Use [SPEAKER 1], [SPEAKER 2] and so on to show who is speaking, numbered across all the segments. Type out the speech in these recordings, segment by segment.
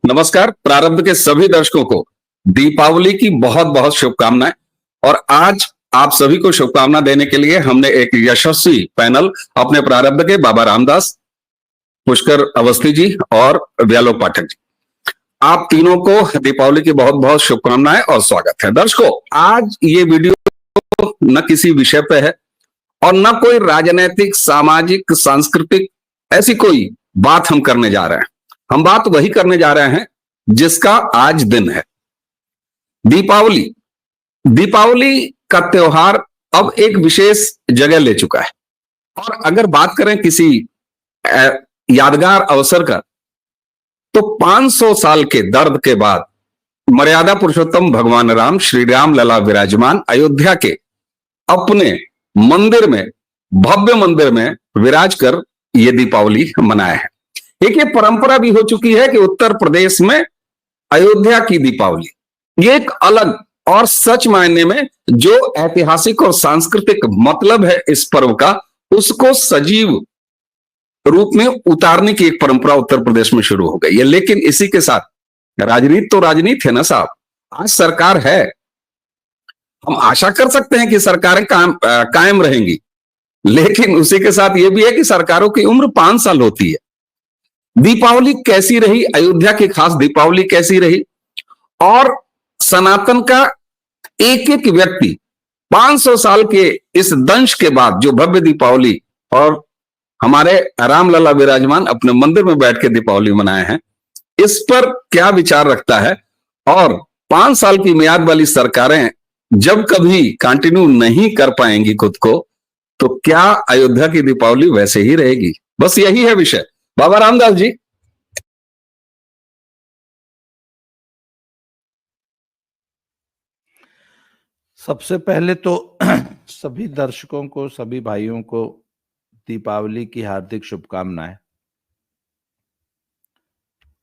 [SPEAKER 1] नमस्कार। प्रारब्ध के सभी दर्शकों को दीपावली की बहुत बहुत शुभकामनाएं। और आज आप सभी को शुभकामना देने के लिए हमने एक यशस्वी पैनल अपने प्रारब्ध के बाबा रामदास, पुष्कर अवस्थी जी और व्यालोक पाठक जी, आप तीनों को दीपावली की बहुत बहुत शुभकामनाएं और स्वागत है। दर्शकों, आज ये वीडियो न किसी विषय पे है और न कोई राजनीतिक, सामाजिक, सांस्कृतिक ऐसी कोई बात हम करने जा रहे हैं। हम बात वही करने जा रहे हैं जिसका आज दिन है, दीपावली। दीपावली का त्योहार अब एक विशेष जगह ले चुका है। और अगर बात करें किसी यादगार अवसर का, तो 500 साल के दर्द के बाद मर्यादा पुरुषोत्तम भगवान राम, श्री राम लला विराजमान अयोध्या के अपने मंदिर में, भव्य मंदिर में विराज कर ये दीपावली मनाए हैं। एक ये परंपरा भी हो चुकी है कि उत्तर प्रदेश में अयोध्या की दीपावली, ये एक अलग और सच मायने में जो ऐतिहासिक और सांस्कृतिक मतलब है इस पर्व का, उसको सजीव रूप में उतारने की एक परंपरा उत्तर प्रदेश में शुरू हो गई है। लेकिन इसी के साथ राजनीति तो राजनीति है ना साहब। आज सरकार है, हम आशा कर सकते हैं कि सरकारें कायम रहेंगी, लेकिन उसी के साथ यह भी है कि सरकारों की उम्र 5 साल होती है। दीपावली कैसी रही, अयोध्या की खास दीपावली कैसी रही, और सनातन का एक एक व्यक्ति 500 साल के इस दंश के बाद जो भव्य दीपावली और हमारे रामलला विराजमान अपने मंदिर में बैठ के दीपावली मनाए हैं, इस पर क्या विचार रखता है। और 5 साल की मियाद वाली सरकारें जब कभी कंटिन्यू नहीं कर पाएंगी खुद को, तो क्या अयोध्या की दीपावली वैसे ही रहेगी? बस यही है विषय। बाबा रामदास जी।
[SPEAKER 2] सबसे पहले तो सभी दर्शकों को, सभी भाइयों को दीपावली की हार्दिक शुभकामनाएं।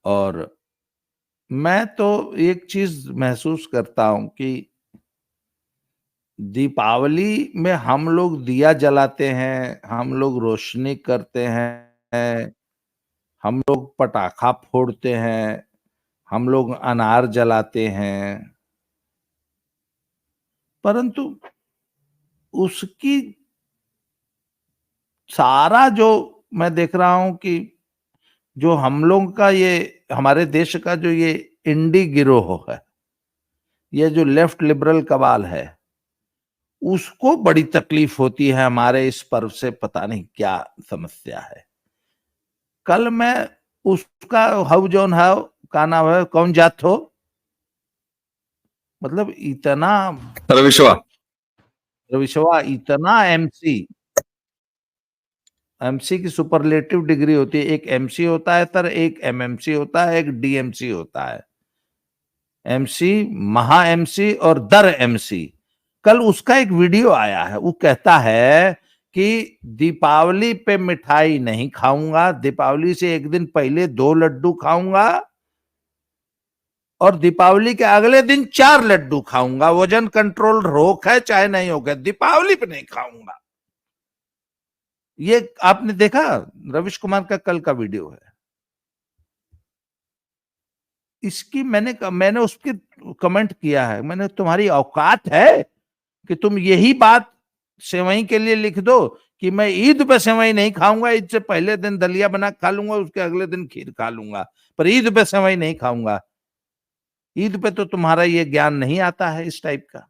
[SPEAKER 2] और मैं तो एक चीज महसूस करता हूं कि दीपावली में हम लोग दिया जलाते हैं, हम लोग रोशनी करते हैं, हम लोग पटाखा फोड़ते हैं, हम लोग अनार जलाते हैं, परंतु उसकी सारा जो मैं देख रहा हूं कि जो हम लोग का, ये हमारे देश का जो ये इंडी गिरोह है, ये जो लेफ्ट लिबरल कबाल है, उसको बड़ी तकलीफ होती है हमारे इस पर्व से। पता नहीं क्या समस्या है। कल मैं उसका हाउ जॉन हाउ का नाम है, कौन जात हो, मतलब इतना रविशवा इतना एमसी की सुपरलेटिव डिग्री होती है। एक एमसी होता है सर, एक एमएमसी होता है, एक डीएमसी होता है। एमसी, महा एमसी और दर एमसी। कल उसका एक वीडियो आया है, वो कहता है कि दीपावली पे मिठाई नहीं खाऊंगा, दीपावली से एक दिन पहले 2 लड्डू खाऊंगा और दीपावली के अगले दिन 4 लड्डू खाऊंगा। वजन कंट्रोल रोक है, चाहे नहीं हो गया, दीपावली पे नहीं खाऊंगा। ये आपने देखा, रविश कुमार का कल का वीडियो है। इसकी मैंने उस पर कमेंट किया है, मैंने, तुम्हारी औकात है कि तुम यही बात सेवई के लिए लिख दो कि मैं ईद पे सेवई नहीं खाऊंगा, ईद से पहले दिन दलिया बना खा लूंगा, उसके अगले दिन खीर खा लूंगा, पर ईद पे सेवई नहीं खाऊंगा। ईद पे तो तुम्हारा ये ज्ञान नहीं आता है इस टाइप का।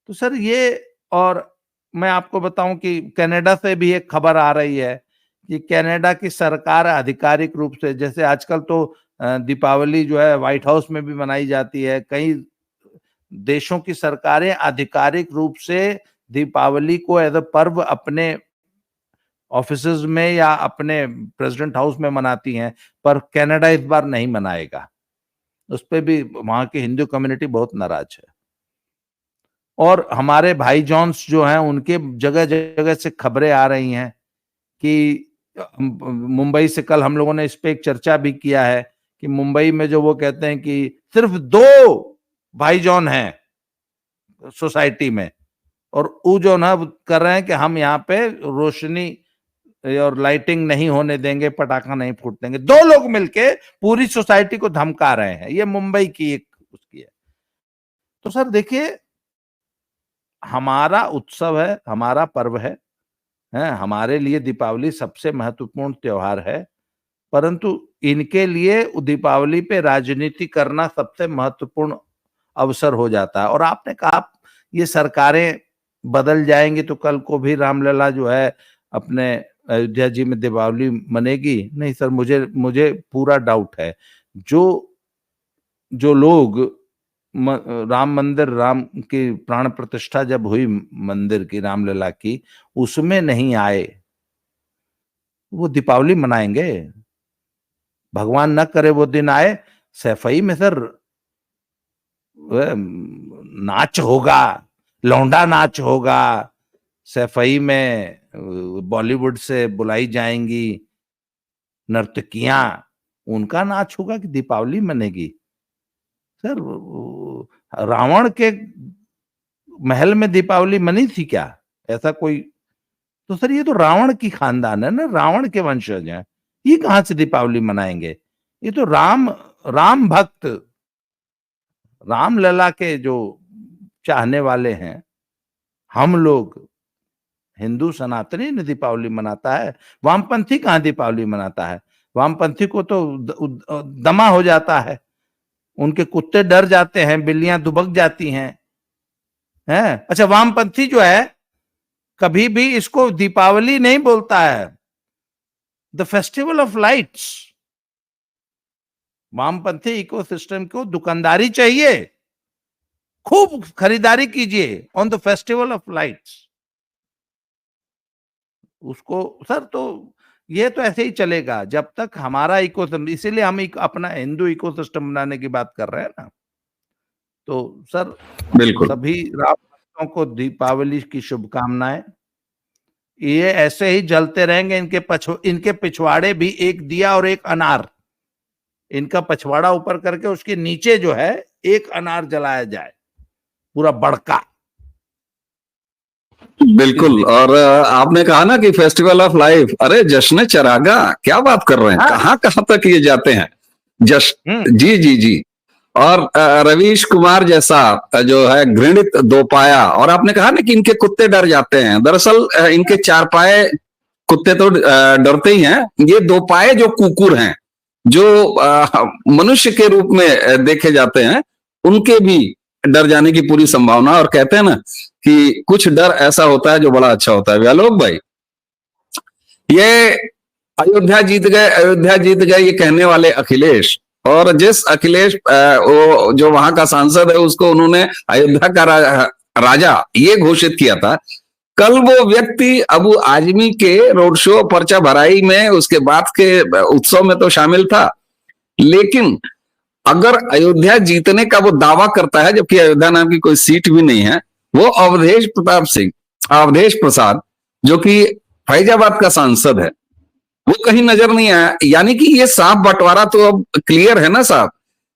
[SPEAKER 2] तो सर ये, और मैं आपको बताऊं कि कनाडा से भी एक खबर आ रही है कि कनाडा की सरकार आधिकारिक रूप से, जैसे आजकल तो दीपावली जो है व्हाइट हाउस में भी मनाई जाती है, कई देशों की सरकारें आधिकारिक रूप से दीपावली को एज अ पर्व अपने ऑफिसेज में या अपने प्रेसिडेंट हाउस में मनाती हैं, पर कनाडा इस बार नहीं मनाएगा। उस पर भी वहां की हिंदू कम्युनिटी बहुत नाराज है। और हमारे भाई जॉन्स जो हैं, उनके जगह जगह से खबरें आ रही हैं कि मुंबई से, कल हम लोगों ने इस पे एक चर्चा भी किया है कि मुंबई में जो वो कहते हैं कि सिर्फ 2 भाई जॉन हैं सोसाइटी में, और वो जो ना कर रहे हैं कि हम यहाँ पे रोशनी और लाइटिंग नहीं होने देंगे, पटाखा नहीं फूट देंगे। 2 लोग मिलके पूरी सोसाइटी को धमका रहे हैं। ये मुंबई की एक उसकी है। तो सर देखिए, हमारा उत्सव है, हमारा पर्व है, हमारे लिए दीपावली सबसे महत्वपूर्ण त्योहार है, परंतु इनके लिए दीपावली पे राजनीति करना सबसे महत्वपूर्ण अवसर हो जाता है। और आपने कहा ये सरकारें बदल जाएंगी तो कल को भी रामलला जो है अपने अयोध्या जी में दीपावली मनेगी। नहीं सर, मुझे मुझे पूरा डाउट है। जो लोग राम मंदिर, राम की प्राण प्रतिष्ठा जब हुई मंदिर की, रामलला की, उसमें नहीं आए, वो दीपावली मनाएंगे? भगवान न करे वो दिन आए, सैफई में सर नाच होगा, लौंडा नाच होगा, सैफई में बॉलीवुड से बुलाई जाएंगी नर्तकियां, उनका नाच होगा कि दीपावली मनेगी? सर रावण के महल में दीपावली मनी थी क्या? ऐसा कोई? तो सर ये तो रावण की खानदान है ना, रावण के वंशज हैं, ये कहां से दीपावली मनाएंगे? ये तो राम भक्त, रामलला के जो चाहने वाले हैं, हम लोग हिंदू सनातनी ने दीपावली मनाता है। वामपंथी कहां दीपावली मनाता है? वामपंथी को तो दमा हो जाता है, उनके कुत्ते डर जाते हैं, बिल्लियां दुबक जाती हैं। अच्छा, वामपंथी जो है कभी भी इसको दीपावली नहीं बोलता है, द फेस्टिवल ऑफ लाइट्स। वामपंथी इकोसिस्टम को दुकानदारी चाहिए, खूब खरीदारी कीजिए on the festival of lights उसको। सर तो ये तो ऐसे ही चलेगा जब तक हमारा इकोसिस्टम, इसीलिए हम अपना हिंदू इकोसिस्टम बनाने की बात कर रहे हैं ना। तो सर
[SPEAKER 1] बिल्कुल।
[SPEAKER 2] सभी राम भक्तों को दीपावली की शुभकामनाएं। ये ऐसे ही जलते रहेंगे, इनके पिछवाड़े भी एक दिया और एक अनार, इनका पछवाड़ा ऊपर करके उसके नीचे जो है एक अनार जलाया जाए, पूरा बड़का।
[SPEAKER 1] बिल्कुल। और आपने कहा ना कि फेस्टिवल ऑफ लाइफ, अरे जश्न चरागा, क्या बात कर रहे हैं? कहां कहां तक ये जाते हैं जश्न। जी जी जी। और रवीश कुमार जैसा जो है घृणित दोपाया, और आपने कहा ना कि इनके कुत्ते डर जाते हैं, दरअसल इनके 4 पाए कुत्ते तो डरते ही हैं, ये 2 पाए जो कुकुर हैं, जो मनुष्य के रूप में देखे जाते हैं, उनके भी डर जाने की पूरी संभावना। और कहते हैं ना कि कुछ डर ऐसा होता है जो बड़ा अच्छा होता है। व्यालोक भाई, ये अयोध्या जीत गए, अयोध्या जीत गए ये कहने वाले अखिलेश, और जिस अखिलेश वो जो वहां का सांसद है, उसको उन्होंने अयोध्या का राजा ये घोषित किया था, कल वो व्यक्ति अबू आजमी के रोड शो, पर्चा भराई में, उसके बाद के उत्सव में तो शामिल था। लेकिन अगर अयोध्या जीतने का वो दावा करता है, जबकि अयोध्या नाम की कोई सीट भी नहीं है, वो अवधेश प्रसाद जो कि फैजाबाद का सांसद है, वो कहीं नजर नहीं आया। यानी कि ये साफ बंटवारा तो अब क्लियर है ना साहब,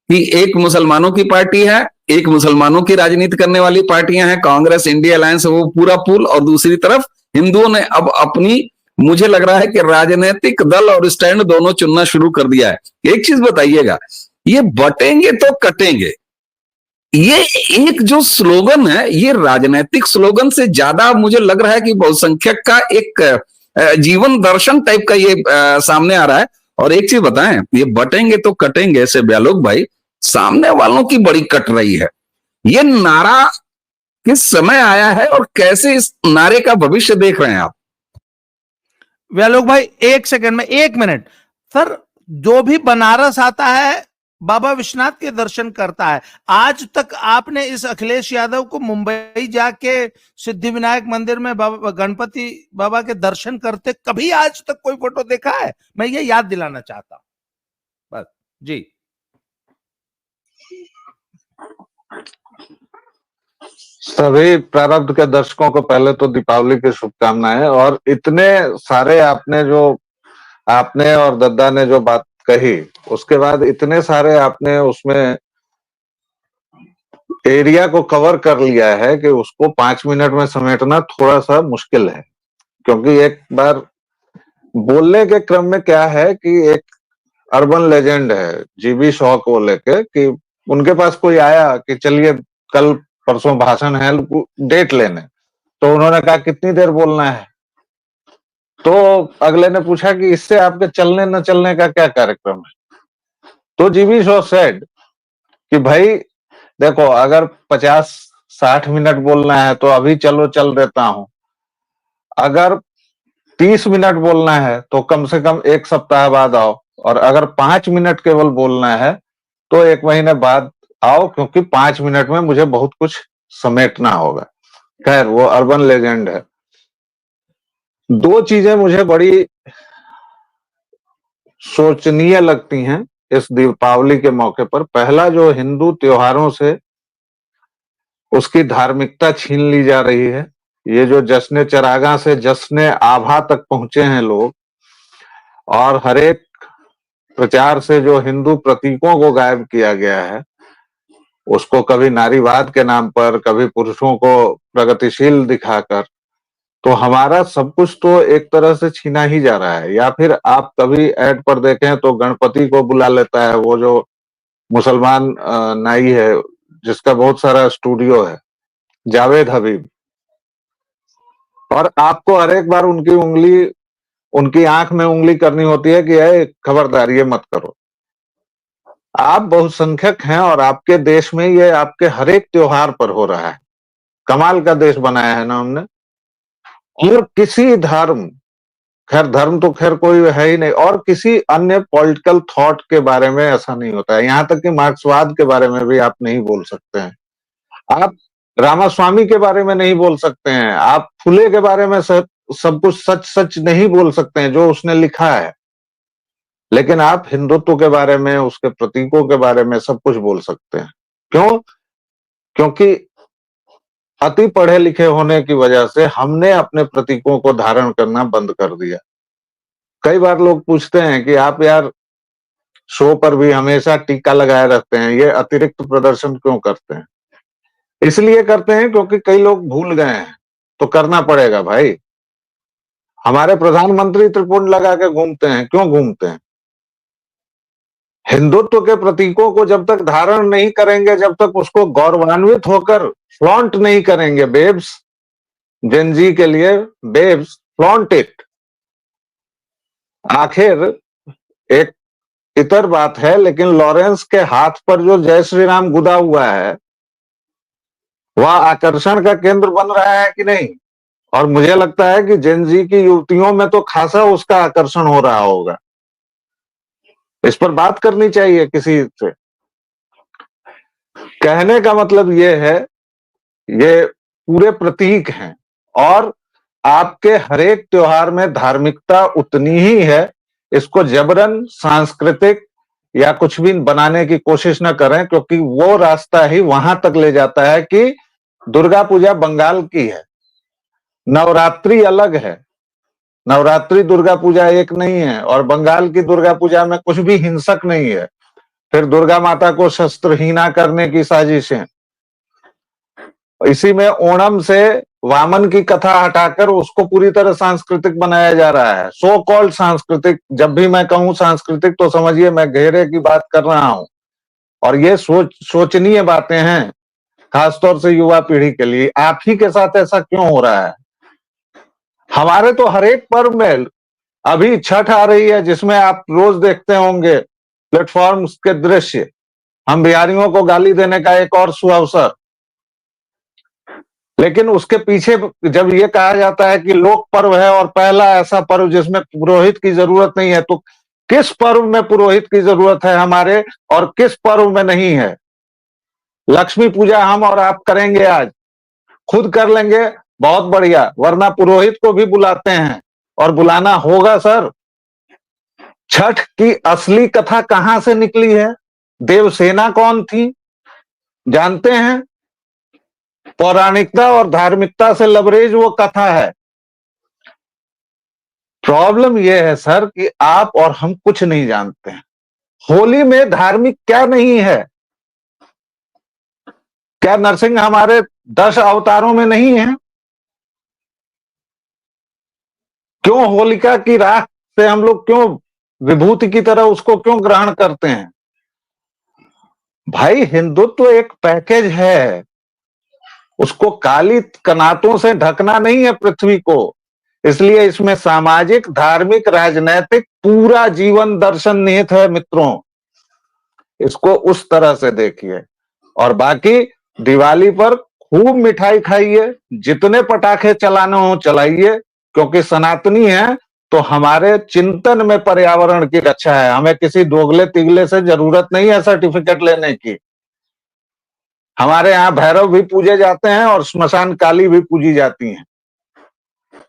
[SPEAKER 1] कि एक मुसलमानों की पार्टी है, एक मुसलमानों की राजनीति करने वाली पार्टियां हैं, कांग्रेस, इंडिया अलायंस, वो पूरा पूल, और दूसरी तरफ हिंदुओं ने अब अपनी, मुझे लग रहा है कि राजनीतिक दल और स्टैंड दोनों चुनना शुरू कर दिया है। एक चीज बताइएगा, ये बटेंगे तो कटेंगे, ये एक जो स्लोगन है, ये राजनीतिक स्लोगन से ज्यादा मुझे लग रहा है कि बहुसंख्यक का एक जीवन दर्शन टाइप का ये सामने आ रहा है। और एक चीज बताएं, ये बटेंगे तो कटेंगे से ब्यालोक भाई, सामने वालों की बड़ी कट रही है। ये नारा किस समय आया है और कैसे इस नारे का भविष्य देख रहे हैं आप?
[SPEAKER 2] व्यालोक भाई, 1 सेकंड में, 1 मिनट। सर जो भी बनारस आता है बाबा विश्वनाथ के दर्शन करता है। आज तक आपने इस अखिलेश यादव को मुंबई जाके सिद्धिविनायक मंदिर में गणपति बाबा के दर्शन करते कभी आज तक कोई फोटो देखा है? मैं ये याद दिलाना चाहता हूं बस। जी
[SPEAKER 3] सभी प्रारब्ध के दर्शकों को पहले तो दीपावली की शुभकामनाएं। और इतने सारे आपने और दद्दा ने जो बात कही, उसके बाद इतने सारे आपने उसमें एरिया को कवर कर लिया है कि उसको 5 मिनट में समेटना थोड़ा सा मुश्किल है। क्योंकि एक बार बोलने के क्रम में क्या है कि एक अर्बन लेजेंड है जीबी शॉ को लेके कि उनके पास कोई आया कि चलिए कल परसों भाषण है, डेट लेने। तो उन्होंने कहा कितनी देर बोलना है? तो अगले ने पूछा कि इससे आपके चलने न चलने का क्या कार्यक्रम है? तो जीबी शॉ सेड कि भाई देखो, अगर 50-60 मिनट बोलना है तो अभी चलो चल देता हूं, अगर 30 मिनट बोलना है तो कम से कम एक सप्ताह बाद आओ, और अगर 5 मिनट केवल बोलना है तो 1 महीने बाद आओ, क्योंकि 5 मिनट में मुझे बहुत कुछ समेटना होगा। खैर, वो अर्बन लेजेंड है। दो चीजें मुझे बड़ी सोचनीय लगती हैं इस दीपावली के मौके पर। पहला, जो हिंदू त्योहारों से उसकी धार्मिकता छीन ली जा रही है। ये जो जश्न चरागा से जश्न आभा तक पहुंचे हैं लोग, और हर एक प्रचार से जो हिंदू प्रतीकों को गायब किया गया है, उसको कभी नारीवाद के नाम पर, कभी पुरुषों को प्रगतिशील दिखाकर, तो हमारा सब कुछ तो एक तरह से छीना ही जा रहा है। या फिर आप कभी ऐड पर देखें तो गणपति को बुला लेता है वो जो मुसलमान नाई है, जिसका बहुत सारा स्टूडियो है, जावेद हबीब, और आपको हर एक बार उनकी आंख में उंगली करनी होती है कि खबरदार ये मत करो। आप बहुसंख्यक हैं और आपके देश में ये आपके हर एक त्योहार पर हो रहा है। कमाल का देश बनाया है ना हमने। और किसी धर्म, खैर धर्म तो खैर कोई है ही नहीं, और किसी अन्य पॉलिटिकल थॉट के बारे में ऐसा नहीं होता है। यहां तक कि मार्क्सवाद के बारे में भी आप नहीं बोल सकते हैं, आप रामास्वामी के बारे में नहीं बोल सकते हैं, आप फुले के बारे में सब कुछ सच सच नहीं बोल सकते हैं जो उसने लिखा है, लेकिन आप हिंदुत्व के बारे में, उसके प्रतीकों के बारे में सब कुछ बोल सकते हैं। क्यों? क्योंकि अति पढ़े लिखे होने की वजह से हमने अपने प्रतीकों को धारण करना बंद कर दिया। कई बार लोग पूछते हैं कि आप यार शो पर भी हमेशा टीका लगाए रहते हैं, ये अतिरिक्त प्रदर्शन क्यों करते हैं? इसलिए करते हैं क्योंकि कई लोग भूल गए हैं, तो करना पड़ेगा भाई। हमारे प्रधानमंत्री त्रिपुंड लगा के घूमते हैं, क्यों घूमते हैं? हिंदुत्व के प्रतीकों को जब तक धारण नहीं करेंगे, जब तक उसको गौरवान्वित होकर फ्लॉन्ट नहीं करेंगे, बेब्स, जेनजी के लिए बेब्स, फ्लॉन्ट इट। आखिर एक इतर बात है, लेकिन लॉरेंस के हाथ पर जो जय श्री राम गुदा हुआ है, वह आकर्षण का केंद्र बन रहा है कि नहीं? और मुझे लगता है कि जेनजी की युवतियों में तो खासा उसका आकर्षण हो रहा होगा। इस पर बात करनी चाहिए किसी से। कहने का मतलब ये है, ये पूरे प्रतीक हैं, और आपके हर एक त्योहार में धार्मिकता उतनी ही है। इसको जबरन सांस्कृतिक या कुछ भी बनाने की कोशिश न करें, क्योंकि वो रास्ता ही वहां तक ले जाता है कि दुर्गा पूजा बंगाल की है, नवरात्रि अलग है, नवरात्रि दुर्गा पूजा एक नहीं है, और बंगाल की दुर्गा पूजा में कुछ भी हिंसक नहीं है। फिर दुर्गा माता को शस्त्रहीना करने की साजिशें, इसी में ओणम से वामन की कथा हटाकर उसको पूरी तरह सांस्कृतिक बनाया जा रहा है। सो कॉल्ड सांस्कृतिक, जब भी मैं कहूं सांस्कृतिक तो समझिए मैं घेरे की बात कर रहा हूं। और ये सोचनीय बातें हैं, खासतौर से युवा पीढ़ी के लिए। आप ही के साथ ऐसा क्यों हो रहा है? हमारे तो हर एक पर्व में, अभी छठ आ रही है जिसमें आप रोज देखते होंगे प्लेटफॉर्म के दृश्य, हम बिहारियों को गाली देने का एक और सुअवसर। लेकिन उसके पीछे जब ये कहा जाता है कि लोक पर्व है और पहला ऐसा पर्व जिसमें पुरोहित की जरूरत नहीं है, तो किस पर्व में पुरोहित की जरूरत है हमारे, और किस पर्व में नहीं है? लक्ष्मी पूजा हम और आप करेंगे, आज खुद कर लेंगे, बहुत बढ़िया, वरना पुरोहित को भी बुलाते हैं, और बुलाना होगा सर। छठ की असली कथा कहां से निकली है? देवसेना कौन थी जानते हैं? पौराणिकता और धार्मिकता से लबरेज वो कथा है। प्रॉब्लम यह है सर कि आप और हम कुछ नहीं जानते हैं। होली में धार्मिक क्या नहीं है? क्या नरसिंह हमारे 10 अवतारों में नहीं है? क्यों होलिका की राख से हम लोग क्यों विभूति की तरह उसको क्यों ग्रहण करते हैं? भाई, हिंदुत्व एक पैकेज है, उसको काली कनातों से ढकना नहीं है पृथ्वी को। इसलिए इसमें सामाजिक, धार्मिक, राजनैतिक पूरा जीवन दर्शन निहित है मित्रों। इसको उस तरह से देखिए। और बाकी दिवाली पर खूब मिठाई खाइए, जितने पटाखे चलाने हो चलाइए, क्योंकि सनातनी है तो हमारे चिंतन में पर्यावरण की रक्षा है। हमें किसी दोगले तिगले से जरूरत नहीं है सर्टिफिकेट लेने की। हमारे यहाँ भैरव भी पूजे जाते हैं और श्मशान काली भी पूजी जाती हैं।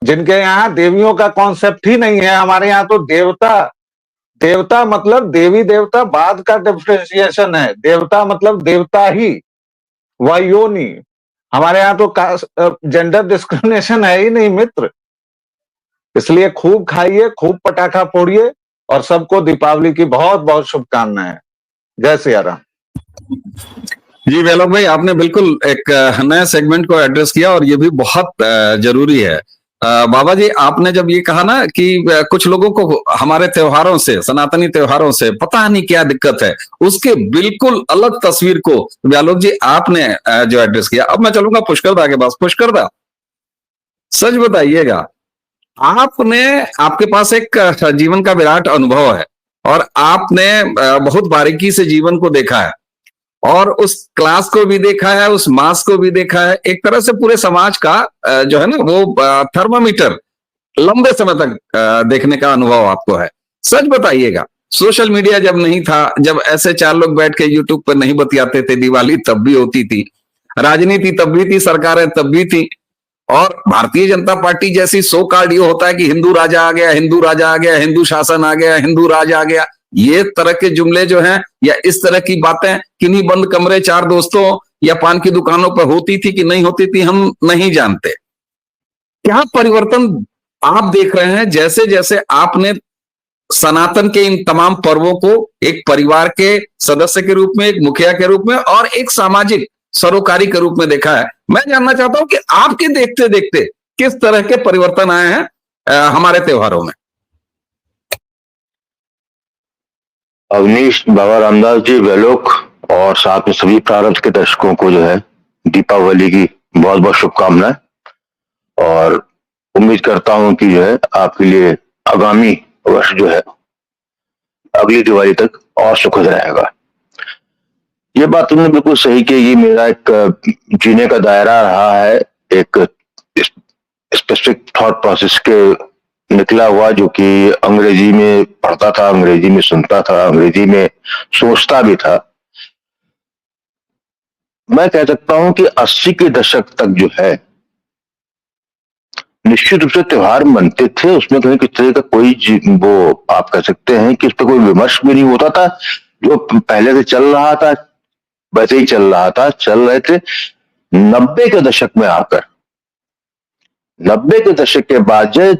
[SPEAKER 3] जिनके यहाँ देवियों का कॉन्सेप्ट ही नहीं है, हमारे यहाँ तो देवता मतलब देवी देवता बाद का डिफरेंशिएशन है। देवता मतलब देवता ही, वायोनी। हमारे यहाँ तो जेंडर डिस्क्रिमिनेशन है ही नहीं मित्र। इसलिए खूब खाइए, खूब पटाखा फोड़िए और सबको दीपावली की बहुत बहुत शुभकामनाएं। जय सिया राम।
[SPEAKER 1] जी वेलोक भाई, आपने बिल्कुल एक नए सेगमेंट को एड्रेस किया और ये भी बहुत जरूरी है। बाबा जी, आपने जब ये कहा ना कि कुछ लोगों को हमारे त्योहारों से, सनातनी त्योहारों से पता नहीं क्या दिक्कत है, उसके बिल्कुल अलग तस्वीर को व्यालोक जी आपने जो एड्रेस किया। अब मैं चलूंगा पुष्कर दा के पास। पुष्कर दा, सच बताइएगा, आपके पास एक जीवन का विराट अनुभव है और आपने बहुत बारीकी से जीवन को देखा है और उस क्लास को भी देखा है, उस मास को भी देखा है। एक तरह से पूरे समाज का जो है ना वो थर्मामीटर लंबे समय तक देखने का अनुभव आपको है। सच बताइएगा, सोशल मीडिया जब नहीं था, जब ऐसे चार लोग बैठ के यूट्यूब पर नहीं बतियाते थे, दिवाली तब भी होती थी, राजनीति तब भी थी, सरकारें तब भी थी, और भारतीय जनता पार्टी जैसी सो कॉल्ड ये होता है कि हिंदू राजा आ गया, हिंदू राजा आ गया, हिंदू शासन आ गया, हिंदू राज आ गया, ये तरह के जुमले जो हैं या इस तरह की बातें किन्हीं बंद कमरे चार दोस्तों या पान की दुकानों पर होती थी कि नहीं होती थी, हम नहीं जानते। क्या परिवर्तन आप देख रहे हैं जैसे जैसे आपने सनातन के इन तमाम पर्वों को एक परिवार के सदस्य के रूप में, एक मुखिया के रूप में और एक सामाजिक सरोकारी के रूप में देखा है? मैं जानना चाहता हूं कि आपके देखते देखते किस तरह के परिवर्तन आए हैं हमारे त्योहारों में।
[SPEAKER 4] अवनीश, बाबा रामदास जी, वेलोक और साथ में सभी प्रारंभ के दर्शकों को जो है दीपावली की बहुत बहुत शुभकामनाएं, और उम्मीद करता हूं कि जो है आपके लिए आगामी वर्ष जो है अगली दिवाली तक और सुखद रहेगा। ये बात तुमने बिल्कुल सही की। ये मेरा एक जीने का दायरा रहा है, एक स्पेसिफिक थॉट प्रोसेस के निकला हुआ, जो कि अंग्रेजी में पढ़ता था, अंग्रेजी में सुनता था, अंग्रेजी में सोचता भी था। मैं कह सकता हूं कि 80 के दशक तक जो है निश्चित रूप से त्योहार मनते थे, उसमें कहीं किस तरह का कोई वो आप कह सकते हैं कि उस पर कोई विमर्श भी नहीं होता था। जो पहले से चल रहा था वैसे ही चल रहा था, चल रहे थे। 90 के दशक में आकर, 90 के दशक के बाद जो,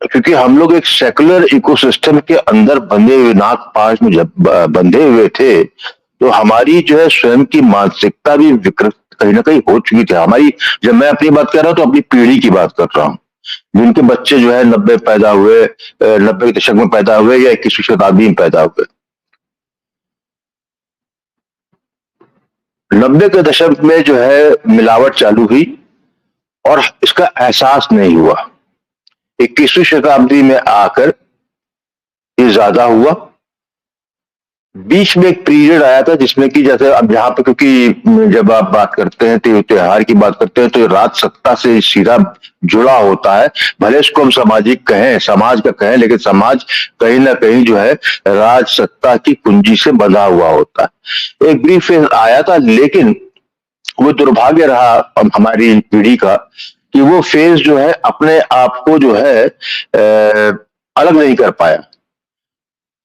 [SPEAKER 4] क्योंकि हम लोग एक सेकुलर इकोसिस्टम के अंदर बंधे हुए, नाक पांच में जब बंधे हुए थे, तो हमारी जो है स्वयं की मानसिकता भी विकृत कहीं ना कहीं हो चुकी थी हमारी। जब मैं अपनी बात कर रहा हूं तो अपनी पीढ़ी की बात कर रहा हूं, जिनके बच्चे जो है 90 पैदा हुए, 90 के दशक में पैदा हुए या 21वीं शताब्दी में पैदा हुए। 90 के दशक में जो है मिलावट चालू हुई और इसका एहसास नहीं हुआ। 21वीं शताब्दी में आकर ये ज्यादा हुआ। बीच में एक पीरियड आया था जिसमें कि जैसे अब यहाँ पे, क्योंकि जब आप बात करते हैं त्योहार की बात करते हैं तो राज सत्ता से सीधा जुड़ा होता है। भले इसको हम सामाजिक कहें, समाज का कहें, लेकिन समाज कहीं ना कहीं जो है राज सत्ता की कुंजी से बंधा हुआ होता है। एक ब्रीफ फेज आया था, लेकिन वो दुर्भाग्य रहा हमारी पीढ़ी का कि वो फेज जो है अपने आप को जो है अलग नहीं कर पाया।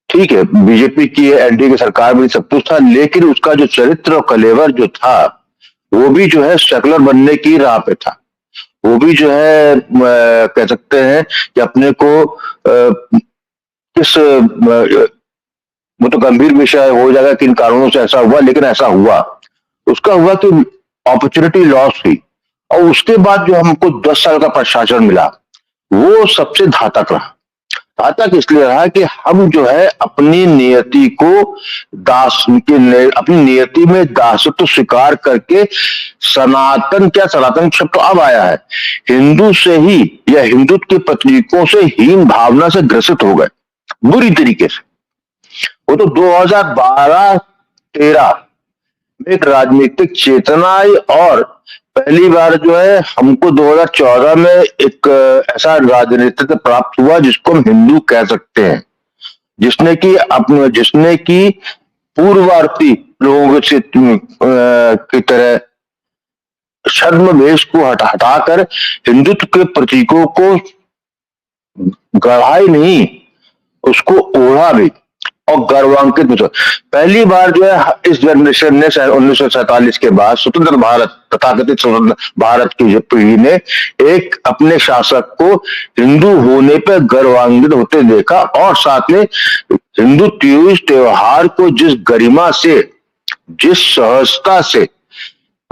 [SPEAKER 4] ठीक है, बीजेपी की एनडीए की सरकार में सब कुछ था, लेकिन उसका जो चरित्र और कलेवर जो था वो भी जो है सेकुलर बनने की राह पे था। वो भी जो है कह सकते हैं कि अपने को किस वो तो गंभीर विषय हो जाएगा कि इन कारणों से ऐसा हुआ, लेकिन ऐसा हुआ। उसका हुआ कि अपॉर्चुनिटी लॉस हुई और उसके बाद जो हमको 10 साल का प्रशासन मिला वो सबसे घातक रहा। घातक इसलिए रहा कि हम जो है अपनी नियति को अपनी नियति में दासत्व स्वीकार करके सनातन, क्या सनातन शब्द तो अब आया है, हिंदू से ही या हिंदुत्व के प्रतीकों से हीन भावना से ग्रसित हो गए बुरी तरीके से। वो तो 2012-13 में एक राजनीतिक चेतना आई और पहली बार जो है हमको 2014 में एक ऐसा राजनीतिक प्राप्त हुआ जिसको हम हिंदू कह सकते हैं, जिसने की पूर्ववर्ती लोगों से की तरह छद्म को हटाकर हिंदुत्व के प्रतीकों को गढ़ा ही नहीं, उसको ओढ़ा भी और गर्वांकित भी। पहली बार जो है इस जनरेशन ने 1947 के बाद स्वतंत्र भारत, तथाकथित स्वतंत्र भारत की पीढ़ी ने एक अपने शासक को हिंदू होने पर गर्वान्वित होते देखा और साथ में हिंदू त्योहार को जिस गरिमा से, जिस सहजता से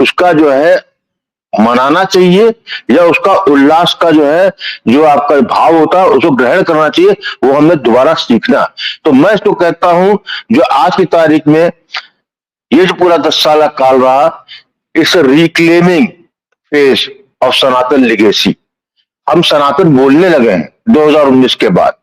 [SPEAKER 4] उसका जो है मनाना चाहिए या उसका उल्लास का जो है, जो आपका भाव होता है उसको ग्रहण करना चाहिए, वो हमें दोबारा सीखना। तो मैं इसको कहता हूं जो आज की तारीख में ये जो पूरा 10 साल का काल रहा, इस reclaiming phase of Sanatan legacy, हम सनातन बोलने लगे हैं 2019 के बाद।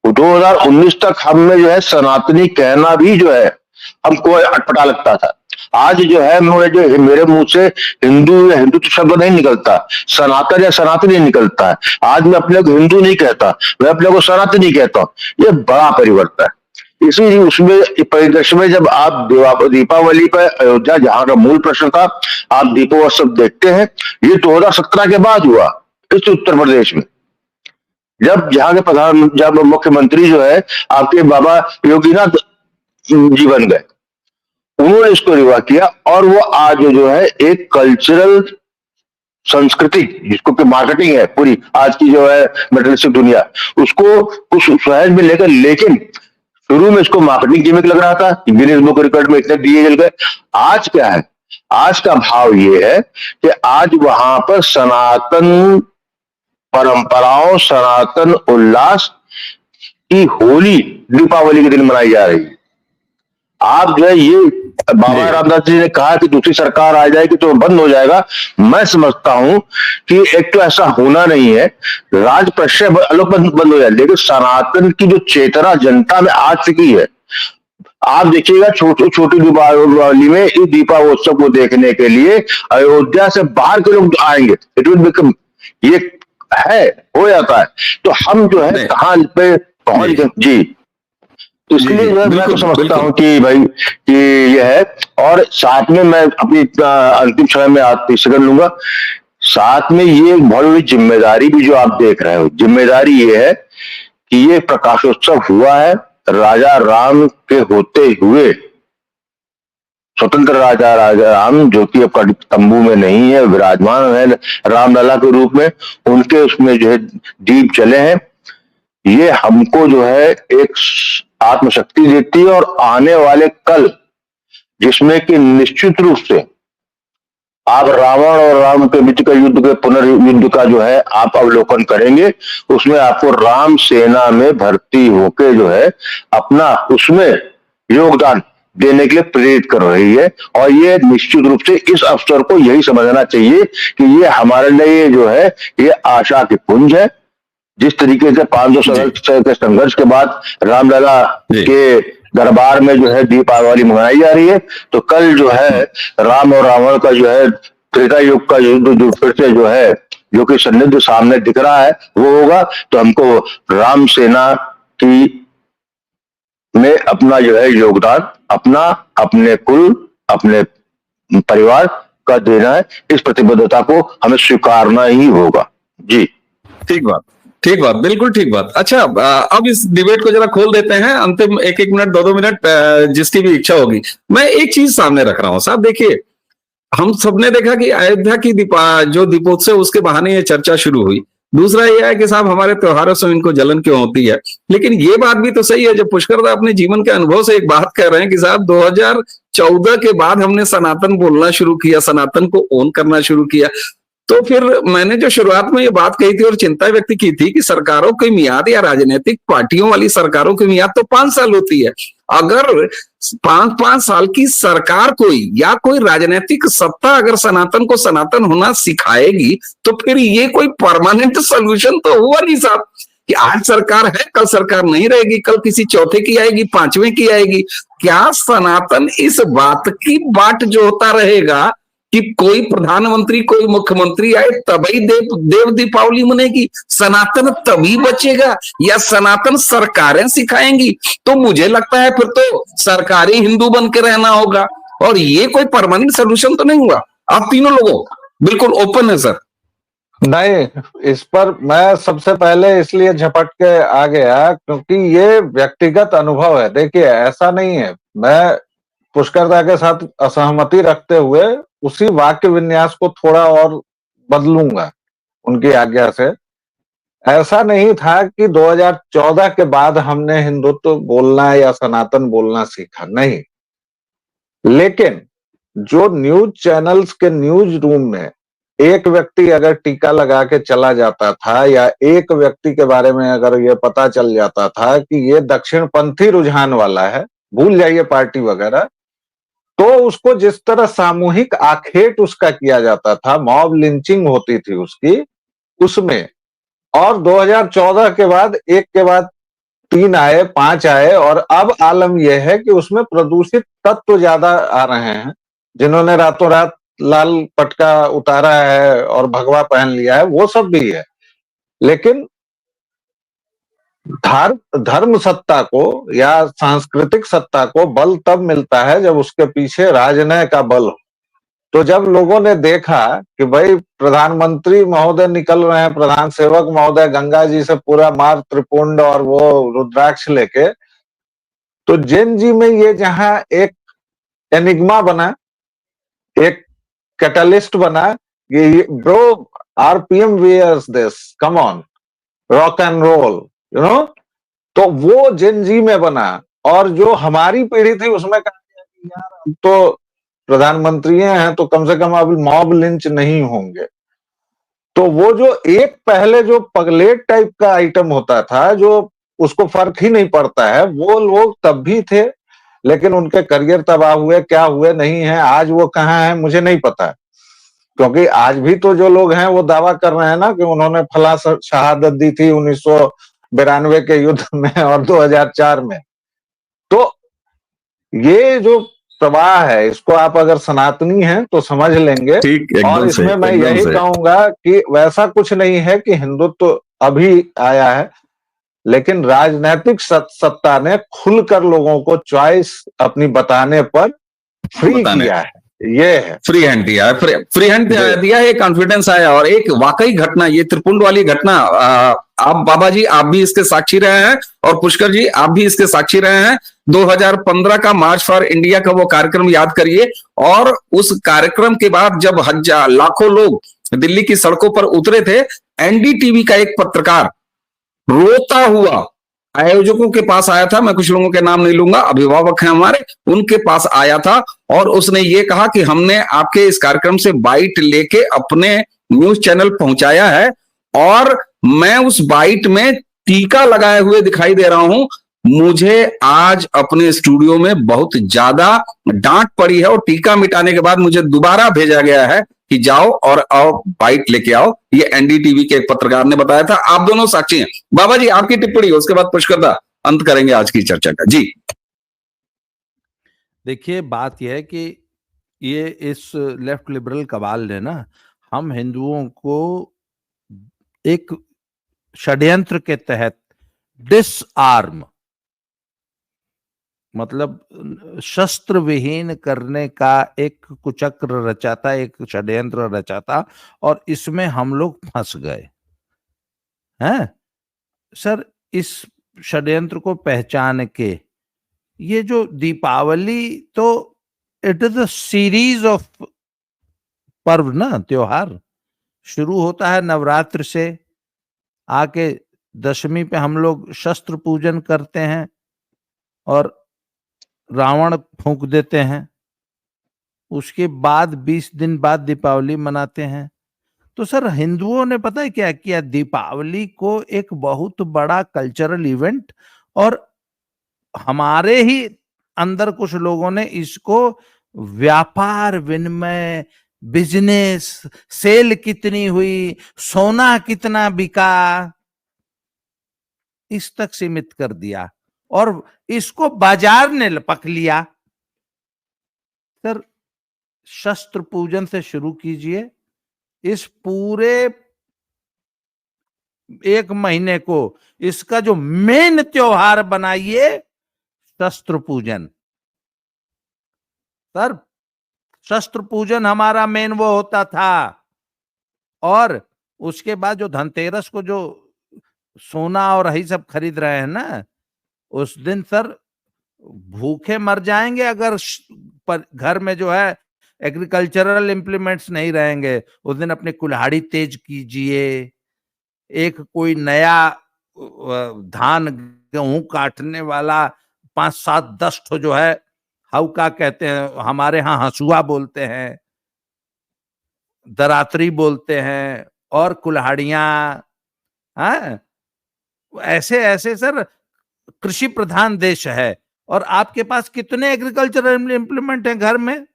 [SPEAKER 4] 2019 तक हम में जो है सनातनी कहना भी जो है हमको अटपटा लगता था। आज जो है मेरे मुंह से हिंदू या हिंदुत्व शब्द नहीं निकलता, सनातन या सनातनी निकलता है। आज मैं अपने को हिंदू नहीं कहता, मैं अपने को सनातनी कहता हूं। ये बड़ा परिवर्तन है। इसी उसमें परिदृश्य में जब आप दीपावली पर अयोध्या, जहां का मूल प्रश्न था, आप दीपोत्सव देखते हैं, ये 2017 के बाद हुआ इस उत्तर प्रदेश में, जब यहाँ के जब मुख्यमंत्री जो है आपके बाबा योगीनाथ जी बन गए, उन्होंने इसको रिवा किया और वो आज जो है एक कल्चरल संस्कृति, जिसको कि मार्केटिंग है पूरी आज की जो है मटेरियलिस्टिक दुनिया, उसको कुछ सहज में लेकर, लेकिन शुरू में इसको मार्केटिंग गिमिक लग रहा था, गिनीज बुक रिकॉर्ड में इतने दिए जल गए। आज क्या है, आज का भाव ये है कि आज वहां पर सनातन परंपराओं, सनातन उल्लास की होली दीपावली के दिन मनाई जा रही है। आप जो है ये बाबा रामदास जी ने कहा कि दूसरी सरकार आ जाएगी तो बंद हो जाएगा। मैं समझता हूं कि एक तो ऐसा होना नहीं है, राज प्रश्रय बंद हो जाए, लेकिन सनातन की जो चेतना जनता में आ चुकी है। आप देखिएगा छोटी दीपावली में इस दीपावोत्सव को देखने के लिए अयोध्या से बाहर के लोग आएंगे। इट विल बिकम, ये है, हो जाता है। तो हम जो है कहां पे पहुंच गए जी। इसलिए जो है मैं तो समझता हूं कि भाई कि यह है, और साथ में मैं अपनी अंतिम समय में 30 सेकंड लूंगा। साथ में ये एक बहुत बड़ी जिम्मेदारी भी जो आप देख रहे हो, जिम्मेदारी ये है कि ये प्रकाशोत्सव हुआ है राजा राम के होते हुए, स्वतंत्र राजा राम जो कि अब तंबू में नहीं है, विराजमान है रामलला के रूप में, उनके उसमें जो है दीप चले हैं। ये हमको जो है एक आत्मशक्ति देती है और आने वाले कल, जिसमें कि निश्चित रूप से आप रावण और राम के बीच का युद्ध के पुनर्युद्ध का जो है आप अवलोकन करेंगे, उसमें आपको राम सेना में भर्ती होके जो है अपना उसमें योगदान देने के लिए प्रेरित कर रही है। और ये निश्चित रूप से इस अवसर को यही समझना चाहिए कि ये हमारे लिए जो है ये आशा की पुंज है। जिस तरीके से 500 साल के संघर्ष के बाद रामलला के दरबार में जो है दीपावली मनाई जा रही है, तो कल जो है राम और रावण का जो है त्रेता युग का युद्ध जो फिर से जो है, जो कि सन्निध सामने दिख रहा है, वो होगा। तो हमको राम सेना की में अपना जो है योगदान, अपना, अपने कुल, अपने परिवार का देना है। इस प्रतिबद्धता को हमें स्वीकारना ही होगा जी।
[SPEAKER 1] ठीक बात, बिल्कुल ठीक बात। अच्छा, अब इस डिबेट को जरा खोल देते हैं, अंतिम 1-1 मिनट 2-2 मिनट जिसकी भी इच्छा होगी। मैं एक चीज सामने रख रहा हूं साहब, देखिए हम सबने देखा कि अयोध्या की जो दीपोत्सव, उसके बहाने ये चर्चा शुरू हुई। दूसरा ये है कि साहब हमारे त्योहारों से इनको जलन क्यों होती है। लेकिन ये बात भी तो सही है, जब पुष्कर दा अपने जीवन के अनुभव से एक बात कह रहे हैं कि साहब 2014 के बाद हमने सनातन बोलना शुरू किया, सनातन को ओन करना शुरू किया, तो फिर मैंने जो शुरुआत में ये बात कही थी और चिंता व्यक्त की थी कि सरकारों की मियाद या राजनीतिक पार्टियों वाली सरकारों की मियाद तो 5 साल होती है। अगर 5-5 साल की सरकार कोई या कोई राजनीतिक सत्ता अगर सनातन को सनातन होना सिखाएगी तो फिर ये कोई परमानेंट सोल्यूशन तो हुआ नहीं साहब, कि आज सरकार है कल सरकार नहीं रहेगी, कल किसी चौथे की आएगी, पांचवें की आएगी। क्या सनातन इस बात की बाट जोता रहेगा कि कोई प्रधानमंत्री कोई मुख्यमंत्री आए तभी देव दीपावली मनेगी? सनातन तभी बचेगा या सनातन सरकारें सिखाएंगी? तो मुझे लगता है फिर तो सरकारी हिंदू बन के रहना होगा, और ये कोई परमानेंट सोल्यूशन तो नहीं हुआ। आप तीनों लोगों बिल्कुल ओपन है सर।
[SPEAKER 3] नहीं, इस पर मैं सबसे पहले इसलिए झपट के आ गया क्योंकि ये व्यक्तिगत अनुभव है। देखिए, ऐसा नहीं है, मैं पुष्करदा के साथ असहमति रखते हुए उसी वाक्य विन्यास को थोड़ा और बदलूंगा उनकी आज्ञा से। ऐसा नहीं था कि 2014 के बाद हमने हिंदुत्व बोलना या सनातन बोलना सीखा, नहीं। लेकिन जो न्यूज चैनल्स के न्यूज रूम में एक व्यक्ति अगर टीका लगा के चला जाता था या एक व्यक्ति के बारे में अगर ये पता चल जाता था कि ये दक्षिणपंथी रुझान वाला है, भूल जाइए पार्टी वगैरह, तो उसको जिस तरह सामूहिक आखेट उसका किया जाता था, मॉब लिंचिंग होती थी उसकी, उसमें। और 2014 के बाद एक के बाद 3 आए, 5 आए, और अब आलम यह है कि उसमें प्रदूषित तत्व ज्यादा आ रहे हैं। जिन्होंने रातों रात लाल पटका उतारा है और भगवा पहन लिया है, वो सब भी है। लेकिन धर्म सत्ता को या सांस्कृतिक सत्ता को बल तब मिलता है जब उसके पीछे राजनय का बल हो। तो जब लोगों ने देखा कि भाई प्रधानमंत्री महोदय निकल रहे हैं, प्रधान सेवक महोदय गंगा जी से पूरा मार त्रिपुंड और वो रुद्राक्ष लेके, तो जैन जी में ये जहां एक एनिग्मा बना, एक कैटलिस्ट बना, ये bro RPM wears this, come on, rock and roll, you know, तो वो जेन जी में बना। और जो हमारी पीढ़ी थी उसमें कहा गया कि यार अब तो प्रधानमंत्री हैं तो कम से कम अब मॉब लिंच नहीं होंगे। तो वो जो एक पहले जो पगलेट टाइप का आइटम होता था, जो उसको फर्क ही नहीं पड़ता है, वो लोग तब भी थे, लेकिन उनके करियर तबाह हुए, क्या हुए नहीं है, आज वो कहाँ है मुझे नहीं पता। क्योंकि आज भी तो जो लोग हैं वो दावा कर रहे हैं ना कि उन्होंने फला शहादत दी थी 1992 के युद्ध में और 2004 में। तो ये जो प्रवाह है, इसको आप अगर सनातनी हैं तो समझ लेंगे। और इसमें मैं यही कहूंगा कि वैसा कुछ नहीं है कि हिंदुत्व तो अभी आया है, लेकिन राजनीतिक सत्ता ने खुलकर लोगों को चॉइस अपनी बताने पर फ्री किया है। ये है,
[SPEAKER 1] फ्री हैंड दिया है, फ्री हैंड दिया है, कॉन्फिडेंस आया। और एक वाकई घटना, ये त्रिपुंड वाली घटना, आप बाबा जी आप भी इसके साक्षी रहे हैं और पुष्कर जी आप भी इसके साक्षी रहे हैं। 2015 का मार्च फॉर इंडिया का वो कार्यक्रम याद करिए, और उस कार्यक्रम के बाद जब लाखों लोग दिल्ली की सड़कों पर उतरे थे, एनडीटीवी का एक पत्रकार रोता हुआ आयोजकों के पास आया था, मैं कुछ लोगों के नाम नहीं लूंगा, अभिभावक हैं हमारे, उनके पास आया था और उसने ये कहा कि हमने आपके इस कार्यक्रम से बाइट लेके अपने न्यूज चैनल पहुंचाया है और मैं उस बाइट में टीका लगाए हुए दिखाई दे रहा हूं। मुझे आज अपने स्टूडियो में बहुत ज्यादा डांट पड़ी है और टीका मिटाने के बाद मुझे दोबारा भेजा गया है कि जाओ और आओ बाइट लेके आओ। ये एनडीटीवी के एक पत्रकार ने बताया था। आप दोनों साक्षी हैं। बाबा जी आपकी टिप्पणी, उसके बाद पुष्करदा अंत करेंगे आज की चर्चा का। जी
[SPEAKER 2] देखिए, बात यह है कि ये इस लेफ्ट लिबरल कबाल ने ना हम हिंदुओं को एक षड्यंत्र के तहत डिसआर्म, मतलब शस्त्र विहीन करने का एक कुचक्र रचा था, एक षड्यंत्र रचा था, और इसमें हम लोग फंस गए हैं सर। इस षड्यंत्र को पहचान के ये जो दीपावली, तो it is a series of पर्व ना, त्योहार शुरू होता है नवरात्र से, आके दशमी पे हम लोग शस्त्र पूजन करते हैं और रावण फूंक देते हैं। उसके बाद 20 दिन बाद दीपावली मनाते हैं। तो सर हिंदुओं ने पता है क्या किया, दीपावली को एक बहुत बड़ा कल्चरल इवेंट, और हमारे ही अंदर कुछ लोगों ने इसको व्यापार विनिमय, बिजनेस, सेल कितनी हुई, सोना कितना बिका, इस तक सीमित कर दिया और इसको बाजार ने पक लिया। सर शस्त्र पूजन से शुरू कीजिए, इस पूरे एक महीने को इसका जो मेन त्योहार बनाइए शस्त्र पूजन। सर शस्त्र पूजन हमारा मेन वो होता था, और उसके बाद जो धनतेरस को जो सोना और यही सब खरीद रहे हैं ना, उस दिन सर भूखे मर जाएंगे अगर पर घर में जो है एग्रीकल्चरल इम्प्लीमेंट्स नहीं रहेंगे। उस दिन अपनी कुल्हाड़ी तेज कीजिए, एक कोई नया धान गेहूं काटने वाला 5 7 10 ठो जो है हौका कहते हैं, हमारे यहाँ हंसुआ बोलते हैं, दरातरी बोलते हैं, और कुल्हाड़ियां, हाँ ऐसे ऐसे सर कृषि प्रधान देश है, और आपके पास कितने एग्रीकल्चरल इम्प्लीमेंट हैं घर में?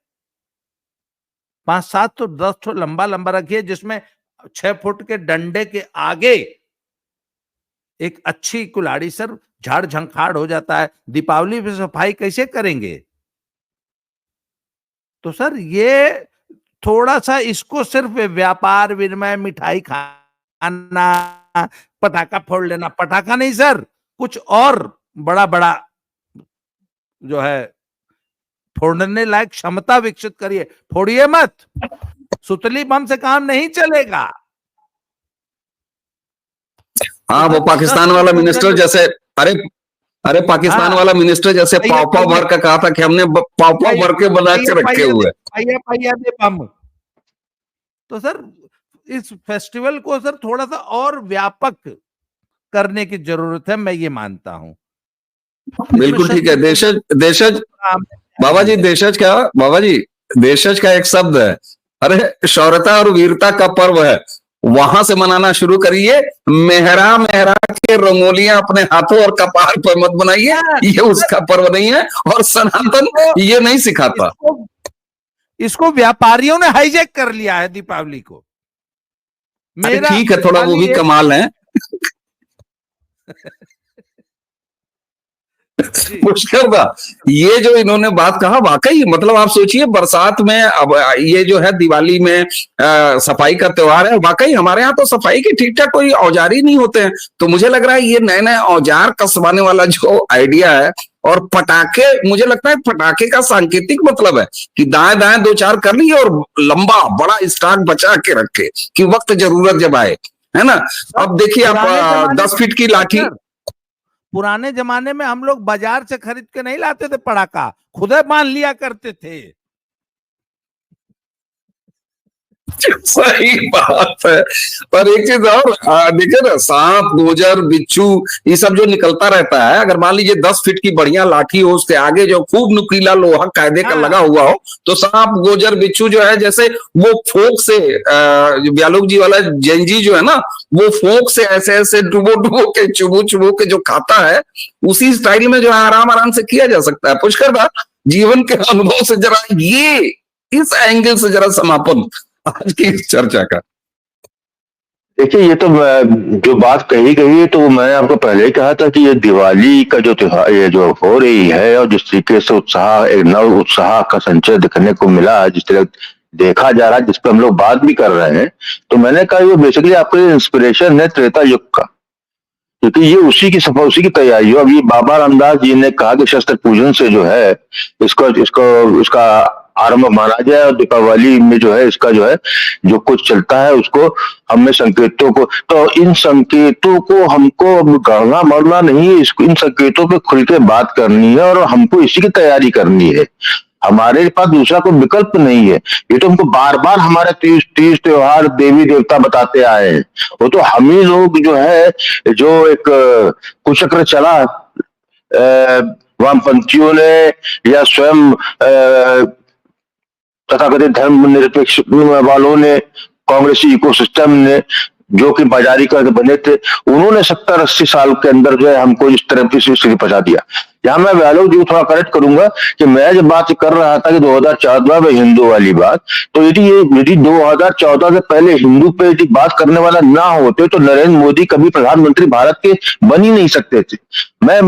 [SPEAKER 2] 5 7 तो 10 ठो लंबा लंबा रखिए, जिसमें 6 फुट के डंडे के आगे एक अच्छी कुल्हाड़ी सर झाड़ झंखाड़ हो जाता है। दीपावली पे सफाई कैसे करेंगे? तो सर ये थोड़ा सा इसको सिर्फ व्यापार विनिमय, मिठाई खाना, पटाखा फोड़ लेना, पटाखा नहीं सर, कुछ और बड़ा बड़ा जो है फोड़ने लायक क्षमता विकसित करिए, फोड़िए मत, सुतली बम से काम नहीं चलेगा।
[SPEAKER 1] हाँ, वो पाकिस्तान वाला मिनिस्टर जैसे, अरे अरे पाकिस्तान वाला मिनिस्टर जैसे पाव पाव भर का कहा था कि हमने पाव पाव भर के बना के रखे हुए
[SPEAKER 2] पाइया दे बम। तो सर इस फेस्टिवल को सर थोड़ा सा और व्यापक करने की जरूरत है, मैं ये मानता हूं।
[SPEAKER 1] बिल्कुल ठीक है। देशज देशज बाबा जी, देशज क्या, बाबा जी देशज का एक शब्द है, अरे शौर्यता और वीरता का पर्व है, वहां से मनाना शुरू करिए। मेहरा मेहरा के रंगोलियां अपने हाथों और कपार पर मत बनाइए, ये उसका पर्व नहीं है, और सनातन ये नहीं सिखाता।
[SPEAKER 2] इसको व्यापारियों ने हाईजैक कर लिया है दीपावली को।
[SPEAKER 1] मेरा ठीक है, थोड़ा वो भी कमाल है। पुष्कर दा, ये जो इन्होंने बात कहा वाकई, मतलब आप सोचिए बरसात में, अब ये जो है दिवाली में सफाई का त्योहार है, वाकई हमारे यहाँ तो सफाई के ठीक ठाक कोई औजार ही नहीं होते हैं। तो मुझे लग रहा है ये नए नए औजार कसवाने वाला जो आइडिया है, और पटाखे, मुझे लगता है पटाखे का सांकेतिक मतलब है कि दाएं दाएं 2 4 कर लिए और लंबा बड़ा स्टॉक बचा के रखे कि वक्त जरूरत जब आए, है ना। अब देखिए आप 10 फीट की लाठी,
[SPEAKER 2] पुराने जमाने में हम लोग बाजार से खरीद के नहीं लाते थे पटाखा, खुदे बांध लिया करते थे।
[SPEAKER 1] सही बात है। पर एक चीज और देखिए ना, सांप गोजर बिच्छू ये सब जो निकलता रहता है, अगर मान लीजिए 10 फीट की बढ़िया लाठी हो, उसके आगे जो खूब नुकीला लोहा कायदे का लगा हुआ हो, तो सांप गोजर बिच्छू जो है, जैसे वो फोक से व्यालोक जी वाला जेंजी जो है ना, वो फोक से ऐसे ऐसे डुबो डुबो के चुबो चुबो के जो खाता है, उसी स्टाइल में जो है आराम आराम से किया जा सकता है। पुष्कर दा, जीवन के अनुभव से जरा ये इस एंगल से जरा समापन आज की इस चर्चा का।
[SPEAKER 4] देखिए, ये तो जो बात कही गई है, तो मैंने आपको पहले ही कहा था कि ये दिवाली का जो त्योहार ये जो हो रही है, और जिस तरीके से उत्साह, एक नव उत्साह का संचय देखने को मिला, जिस तरह देखा जा रहा है, जिस पर हम लोग बात भी कर रहे हैं, तो मैंने कहा ये बेसिकली आपके इंस्पिरेशन है त्रेता युग का, क्योंकि ये उसी की सफा, उसी की तैयारी है। अब ये बाबा रामदास जी ने कहा कि शस्त्र पूजन से जो है इसका आरंभ माना जाए, और दीपावली में जो है इसका जो है जो कुछ चलता है उसको हमें संकेतों को, तो इन संकेतों को हमको गढ़ना मरना नहीं, इन संकेतों पे खुल के बात करनी है, और हमको इसी की तैयारी करनी है। हमारे पास दूसरा कोई विकल्प नहीं है। ये तो हमको बार बार हमारे तीज त्योहार देवी देवता बताते आए हैं, वो तो हम ही लोग जो है, जो एक कुचक्र चला वामपंथियों ने या स्वयं तथाकथित धर्म निरपेक्ष वालों ने कांग्रेसी इकोसिस्टम ने, जो कि बाजारीकरण बने थे, उन्होंने 70-80 साल के अंदर जो है हमको इस तरह की स्थिति पहुंचा दिया। यहाँ मैं वैलोक जी को थोड़ा करेक्ट करूंगा कि मैं जब बात कर रहा था कि 2014 में हिंदू वाली बात, तो यदि 2014 से पहले हिंदू पे यदि बात करने वाला ना होते तो नरेंद्र मोदी कभी प्रधानमंत्री भारत के बन ही नहीं सकते थे। मैं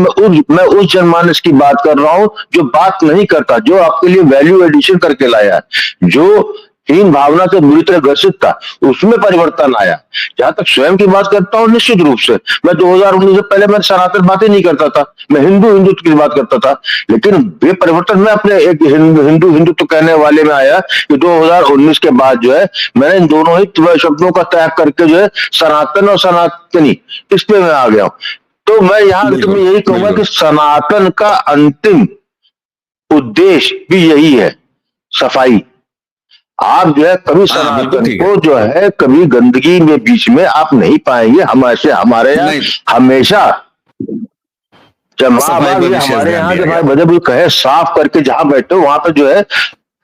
[SPEAKER 4] उस जनमानस की बात कर रहा हूं जो बात नहीं करता, जो आपके लिए वैल्यू एडिशन करके लाया है, जो हीन भावना से बुरी तरह ग्रसित था, उसमें परिवर्तन आया। जहां तक स्वयं की बात करता हूं, निश्चित रूप से मैं 2019 से पहले मैं सनातन बातें नहीं करता था, मैं हिंदुत्व की बात करता था, लेकिन ये परिवर्तन मैं अपने एक हिंदुत्व कहने वाले में आया कि 2019 के बाद जो है मैंने इन दोनों ही शब्दों का त्याग करके जो है सनातन और सनातनी इस पे मैं आ गया हूं। तो मैं यहाँ अंत में यही कहूंगा कि सनातन का अंतिम उद्देश्य भी यही है, सफाई। आप जो है कभी सनातन को जो है कभी गंदगी में बीच में आप नहीं पाएंगे। हमारे यहाँ हमेशा जब हमारे यहाँ जब भाई कहे साफ करके जहां बैठो वहां पे जो है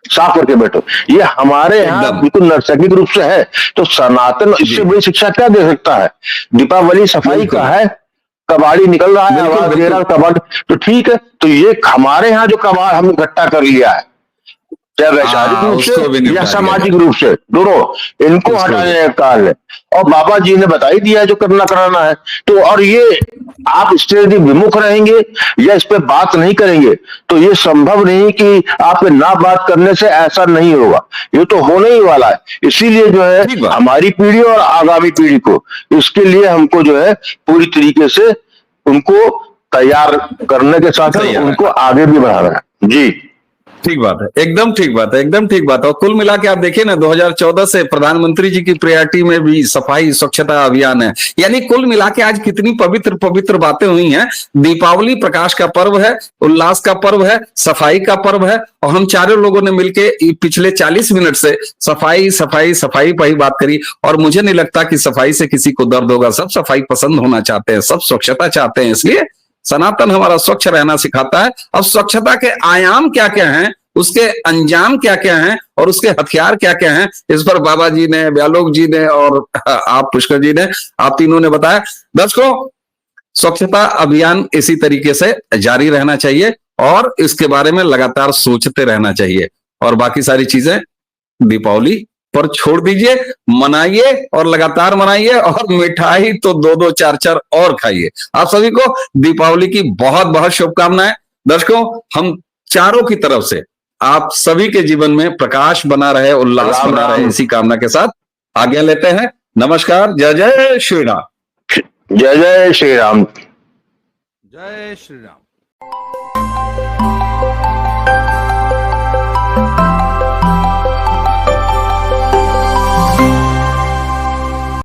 [SPEAKER 4] साफ करके बैठो, ये हमारे यहाँ बिल्कुल नैसर्गिक रूप से है। तो सनातन इससे बड़ी शिक्षा क्या दे सकता है? दीपावली सफाई का है, कबाड़ी निकल रहा है, आवाज दे रहा है कबाड़, तो ठीक है। तो ये हमारे यहाँ जो कबाड़ हमने इकट्ठा कर लिया है, चाहे वैचारिक रूप से या सामाजिक रूप से, दोनों इनको हटाने का कार्य है। और बाबा जी ने बता ही दिया है जो करना कराना है। तो और ये आप इससे यदि विमुख रहेंगे या इस पे बात नहीं करेंगे तो ये संभव नहीं कि आपके ना बात करने से ऐसा नहीं होगा, ये तो होने ही वाला है। इसीलिए जो है हमारी पीढ़ी और आगामी पीढ़ी को इसके लिए हमको जो है पूरी तरीके से उनको तैयार करने के साथ उनको आगे भी बढ़ाना है। जी
[SPEAKER 1] ठीक बात है, एकदम ठीक बात है, एकदम ठीक बात है। और कुल मिला के आप देखिए ना, 2014 से प्रधानमंत्री जी की प्रायोरिटी में भी सफाई स्वच्छता अभियान है। यानी कुल मिला के आज कितनी पवित्र पवित्र बातें हुई हैं। दीपावली प्रकाश का पर्व है, उल्लास का पर्व है, सफाई का पर्व है, और हम चारों लोगों ने मिलके पिछले 40 मिनट से सफाई सफाई सफाई पर ही बात करी। और मुझे नहीं लगता कि सफाई से किसी को दर्द होगा। सब सफाई पसंद होना चाहते हैं, सब स्वच्छता चाहते हैं, इसलिए सनातन हमारा स्वच्छ रहना सिखाता है। अब स्वच्छता के आयाम क्या क्या हैं, उसके अंजाम क्या क्या हैं और उसके हथियार क्या क्या हैं, इस पर बाबा जी ने, व्यालोक जी ने और आप पुष्कर जी ने, आप तीनों ने बताया। दर्शकों, स्वच्छता अभियान इसी तरीके से जारी रहना चाहिए और इसके बारे में लगातार सोचते रहना चाहिए। और बाकी सारी चीजें दीपावली पर छोड़ दीजिए, मनाइए और लगातार मनाइए, और मिठाई तो 2-2 4-4 और खाइए। आप सभी को दीपावली की बहुत बहुत शुभकामनाएं। दर्शकों, हम चारों की तरफ से आप सभी के जीवन में प्रकाश बना रहे, उल्लास बना रहे, इसी कामना के साथ आज्ञा लेते हैं। नमस्कार। जय जय श्री राम।
[SPEAKER 4] जय जय श्री राम।
[SPEAKER 2] जय श्री राम।